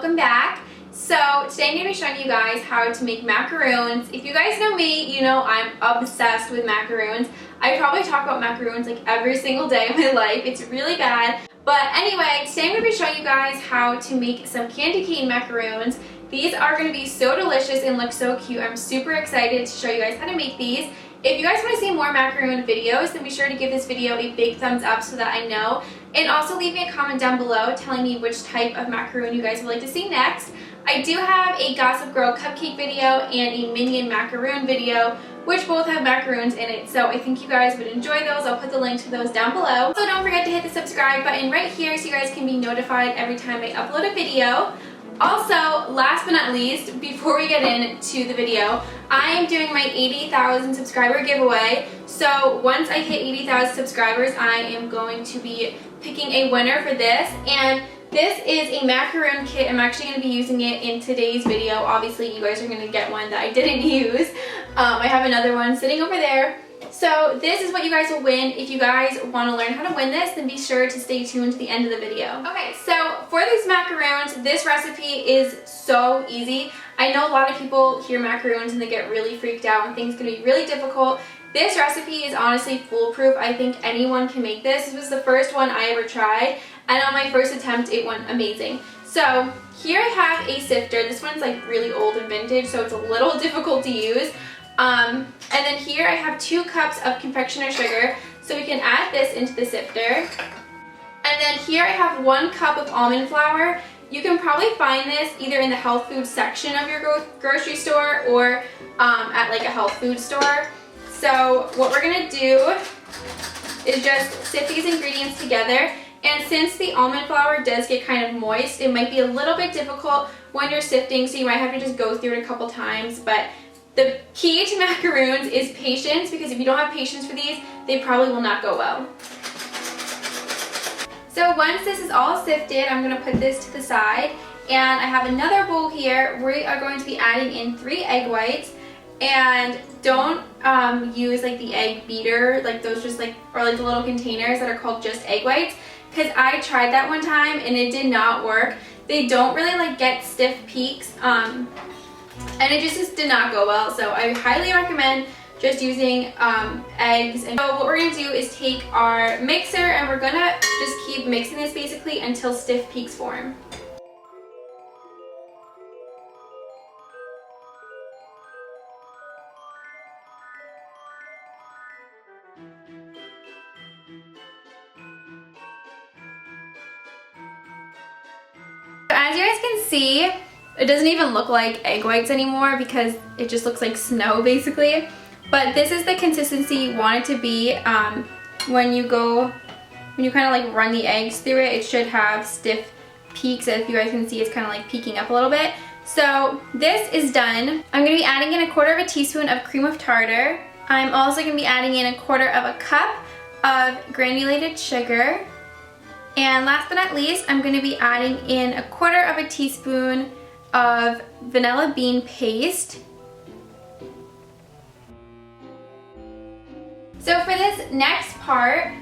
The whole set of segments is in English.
welcome back. So today I'm going to be showing you guys how to make macaroons. If you guys know me, you know I'm obsessed with macaroons. I probably talk about macaroons like every single day of my life. It's really bad. But anyway, today I'm going to be showing you guys how to make some candy cane macaroons. These are going to be so delicious and look so cute. I'm super excited to show you guys how to make these. If you guys want to see more macaroon videos, then be sure to give this video a big thumbs up so that I know. And also leave me a comment down below telling me which type of macaroon you guys would like to see next. I do have a Gossip Girl cupcake video and a Minion macaroon video, which both have macaroons in it, so I think you guys would enjoy those. I'll put the link to those down below. So don't forget to hit the subscribe button right here so you guys can be notified every time I upload a video. Also, last but not least, before we get into the video, I am doing my 80,000 subscriber giveaway. So once I hit 80,000 subscribers, I am going to be picking a winner for this. And this is a macaroon kit. I'm actually going to be using it in today's video. Obviously, you guys are going to get one that I didn't use. I have another one sitting over there. So this is what you guys will win. If you guys want to learn how to win this, then be sure to stay tuned to the end of the video. Okay, so for these macaroons, this recipe is so easy. I know a lot of people hear macaroons and they get really freaked out and think it's going to be really difficult. This recipe is honestly foolproof. I think anyone can make this. This was the first one I ever tried, and on my first attempt, it went amazing. So here I have a sifter. This one's like really old and vintage, so it's a little difficult to use. And then here I have 2 cups of confectioner sugar, so we can add this into the sifter. And then here I have 1 cup of almond flour. You can probably find this either in the health food section of your grocery store or at like a health food store. So what we're going to do is just sift these ingredients together. And since the almond flour does get kind of moist, it might be a little bit difficult when you're sifting, so you might have to just go through it a couple times. But the key to macaroons is patience, because if you don't have patience for these, they probably will not go well. So once this is all sifted, I'm going to put this to the side. And I have another bowl here. We are going to be adding in 3 egg whites. And don't use like the egg beater, like those just like, or like the little containers that are called just egg whites. Because I tried that one time and it did not work. They don't really like get stiff peaks. And it just did not go well, so I highly recommend just using eggs. And so what we're going to do is take our mixer and we're going to just keep mixing this basically until stiff peaks form. As you guys can see, it doesn't even look like egg whites anymore because it just looks like snow basically. But this is the consistency you want it to be. When you kind of like run the eggs through it, it should have stiff peaks. If you guys can see, it's kind of like peeking up a little bit. So this is done. I'm going to be adding in 1/4 teaspoon of cream of tartar. I'm also going to be adding in 1/4 cup of granulated sugar. And last but not least, I'm going to be adding in 1/4 teaspoon of vanilla bean paste. So for this next part,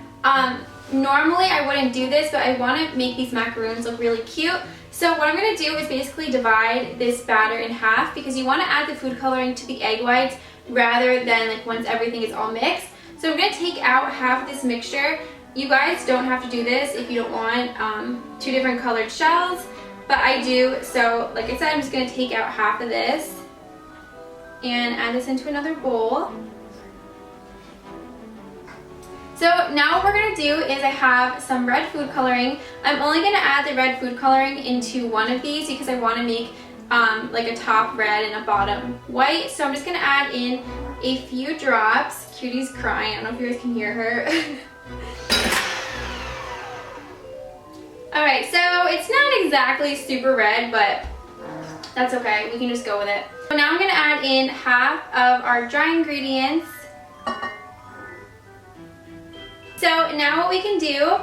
normally I wouldn't do this, but I want to make these macaroons look really cute. So what I'm going to do is basically divide this batter in half, because you want to add the food coloring to the egg whites rather than like once everything is all mixed. So I'm going to take out half of this mixture. You guys don't have to do this if you don't want 2 different colored shells, but I do. So like I said, I'm just going to take out half of this and add this into another bowl. So now what we're going to do is I have some red food coloring. I'm only going to add the red food coloring into one of these because I want to make like a top red and a bottom white. So I'm just going to add in a few drops. Cutie's crying. I don't know if you guys can hear her. Alright, so it's not exactly super red, but that's okay. We can just go with it. So now I'm going to add in half of our dry ingredients. So now what we can do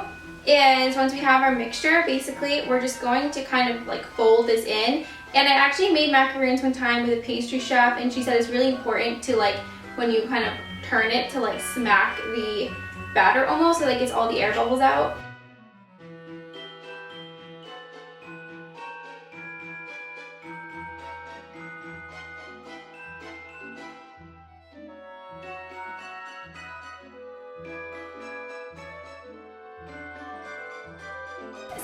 is, once we have our mixture, basically we're just going to kind of like fold this in. And I actually made macaroons one time with a pastry chef, and she said it's really important to like, when you kind of turn it, to like smack the batter almost, so that gets all the air bubbles out.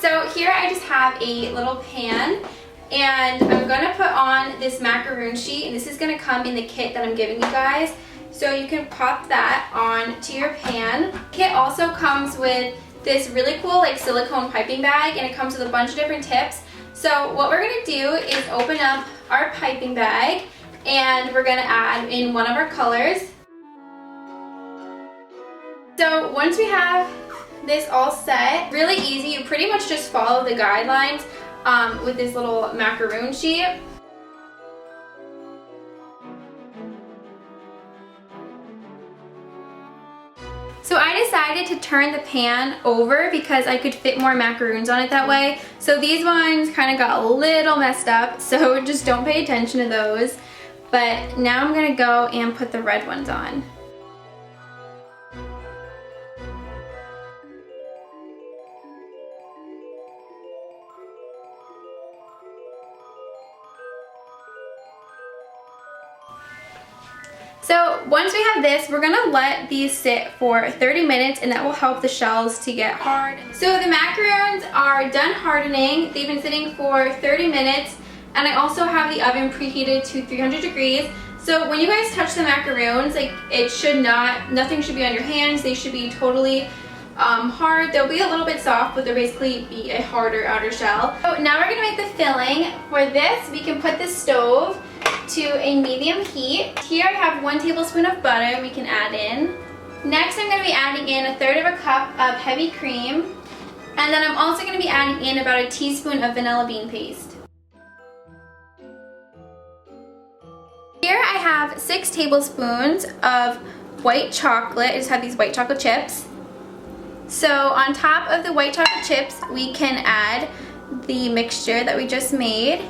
So here I just have a little pan, and I'm gonna put on this macaroon sheet, and this is gonna come in the kit that I'm giving you guys. So you can pop that on to your pan. Kit also comes with this really cool like silicone piping bag, and it comes with a bunch of different tips. So what we're gonna do is open up our piping bag, and we're gonna add in one of our colors. So once we have this all set, really easy, you pretty much just follow the guidelines with this little macaroon sheet. So I decided to turn the pan over because I could fit more macaroons on it that way. So these ones kind of got a little messed up, so just don't pay attention to those. But now I'm gonna go and put the red ones on. So once we have this, we're gonna let these sit for 30 minutes, and that will help the shells to get hard. So the macarons are done hardening. They've been sitting for 30 minutes, and I also have the oven preheated to 300 degrees. So when you guys touch the macarons, like nothing should be on your hands. They should be totally hard. They'll be a little bit soft, but they'll basically be a harder outer shell. So now we're gonna make the filling. For this, we can put the stove to a medium heat. Here I have 1 tablespoon of butter we can add in. Next I'm going to be adding in 1/3 cup of heavy cream, and then I'm also going to be adding in about a teaspoon of vanilla bean paste. Here I have 6 tablespoons of white chocolate. I just have these white chocolate chips. So on top of the white chocolate chips we can add the mixture that we just made.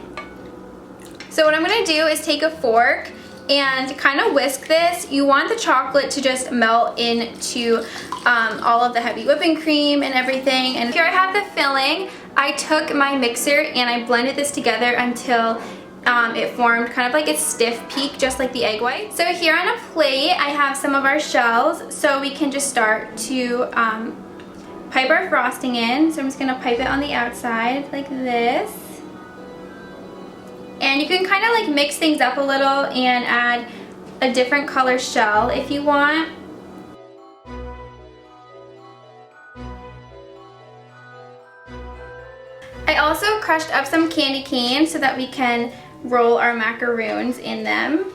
So what I'm going to do is take a fork and kind of whisk this. You want the chocolate to just melt into all of the heavy whipping cream and everything. And here I have the filling. I took my mixer and I blended this together until it formed kind of like a stiff peak, just like the egg white. So here on a plate I have some of our shells, so we can just start to pipe our frosting in. So I'm just going to pipe it on the outside like this. And you can kind of like mix things up a little and add a different color shell if you want. I also crushed up some candy canes so that we can roll our macaroons in them.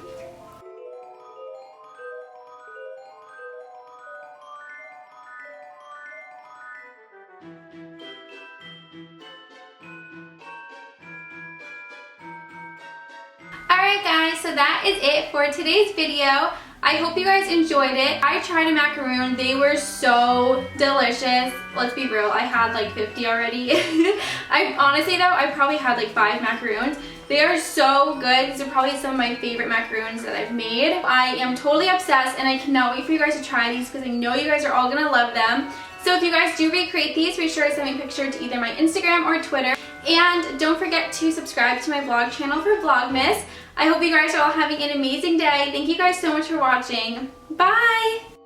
Alright guys, so that is it for today's video. I hope you guys enjoyed it. I tried a macaroon. They were so delicious. Let's be real, I had like 50 already. Honestly though, I probably had like 5 macaroons. They are so good. These are probably some of my favorite macaroons that I've made. I am totally obsessed, and I cannot wait for you guys to try these because I know you guys are all gonna love them. So if you guys do recreate these, be sure to send me a picture to either my Instagram or Twitter. And don't forget to subscribe to my vlog channel for Vlogmas. I hope you guys are all having an amazing day. Thank you guys so much for watching. Bye!